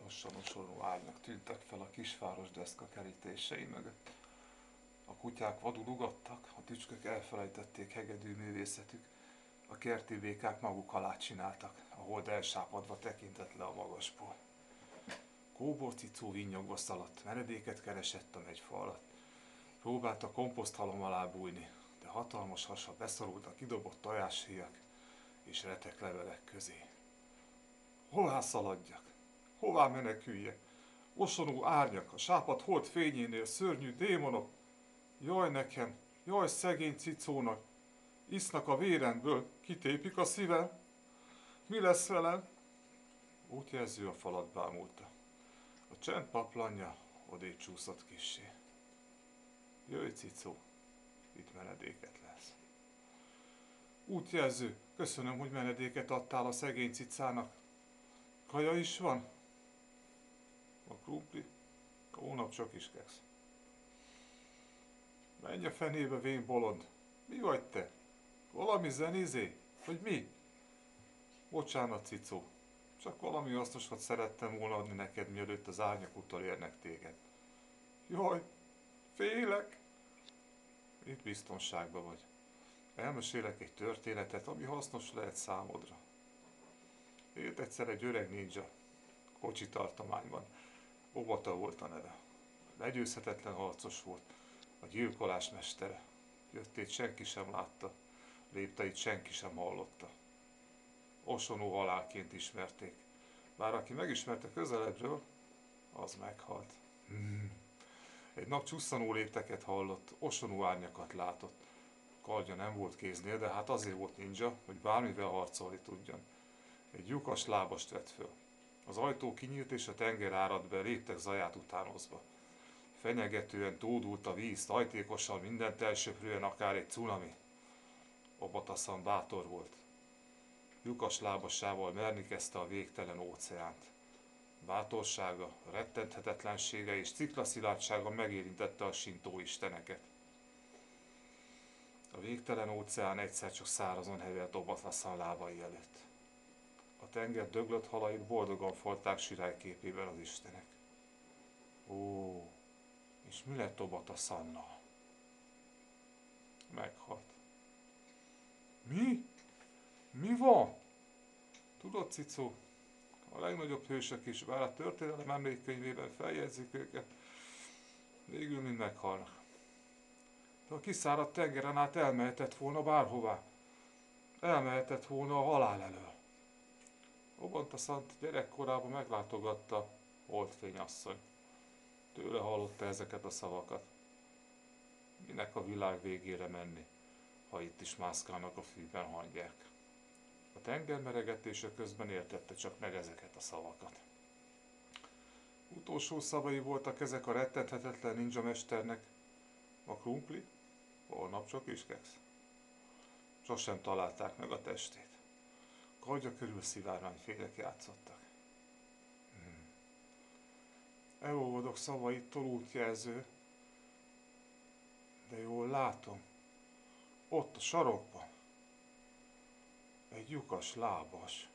Lassan osoró árnyak tűntek fel a kisváros deszka kerítései mögött. A kutyák vadul ugattak, a tücskök elfelejtették hegedű művészetük, a kerti békák maguk alá csináltak, a hold elsápadva tekintett le a magasból. Kóbor Cicó vinnyogva szaladt, menedéket keresett a megyfa alatt. Próbált a komposzthalom alá bújni, de hatalmas hasa beszorult a kidobott tojáshéjak és retek levelek közé. Hová szaladjak? Hová meneküljek? Osonó árnyak, a sápadt hold fényénél szörnyű démonok. Jaj nekem, jaj szegény Cicónak, isznak a véremből, kitépik a szívem. Mi lesz velem? Útjelző a falat bámulta. A csend paplanja odébb csúszott kissé. Jöjj, Cicó, itt menedéket lesz. Útjelző, köszönöm, hogy menedéket adtál a szegény cicának. Kaja is van? A krumpli? Hónap csak is keksz. Menj a fenébe, vén bolond! Mi vagy te? Valami zenizé? Hogy mi? Bocsánat, Cicó. Csak valami hasznosat szerettem volna adni neked, mielőtt az árnyak utolérnek téged. Jaj, félek! Itt biztonságban vagy. Elmesélek egy történetet, ami hasznos lehet számodra. Élt egyszer egy öreg ninja, Kocsi tartományban. Obata volt a neve. Legyőzhetetlen harcos volt, a gyilkolás mestere. Jöttét senki sem látta, lépteit senki sem hallotta. Osonó halálként ismerték, bár aki megismerte közelebbről, az meghalt. Egy nap csusszanó lépteket hallott, osonó árnyakat látott. Kardja nem volt kéznél, de hát azért volt ninja, hogy bármivel harcolni tudjon. Egy lyukas lábast vett föl. Az ajtó kinyílt és a tenger árad be, léptek zaját utánozva. Fenyegetően tódult a víz, tajtékosan, mindent elsöprően, akár egy cunami. Obata-san bátor volt. Lyukas lábasával merni kezdte a végtelen óceánt. Bátorsága, rettenthetetlensége és ciklaszilárdsága megérintette a sintó isteneket. A végtelen óceán egyszer csak szárazon hevert Obata-san lábai előtt. A tenger döglött halait boldogan folták sirályképében az istenek. Ó, és mi lett Obata-sannal? Meghalt. Mi? Mi van? Tudod, Cicó, a legnagyobb hősök is, bár a történelem emlékkönyvében feljegyzik őket, végül mind meghalnak. De a kiszáradt tengeren át elmehetett volna bárhová. Elmehetett volna a halál elől. Obata-sant gyerekkorában meglátogatta Holdfény asszony. Tőle hallotta ezeket a szavakat. Minek a világ végére menni, ha itt is mászkálnak a fűben hangyák. A tenger meregetése közben értette csak meg ezeket a szavakat. Utolsó szavai voltak ezek a rettenthetetlen ninja mesternek. A krumpli? Holnap csak is keksz. Sosem találták meg a testét. Kardja körül szivárványfélek játszottak. Elolvadok szavaitól, útjelző, de jól látom, ott a sarokban egy lyukas lábas.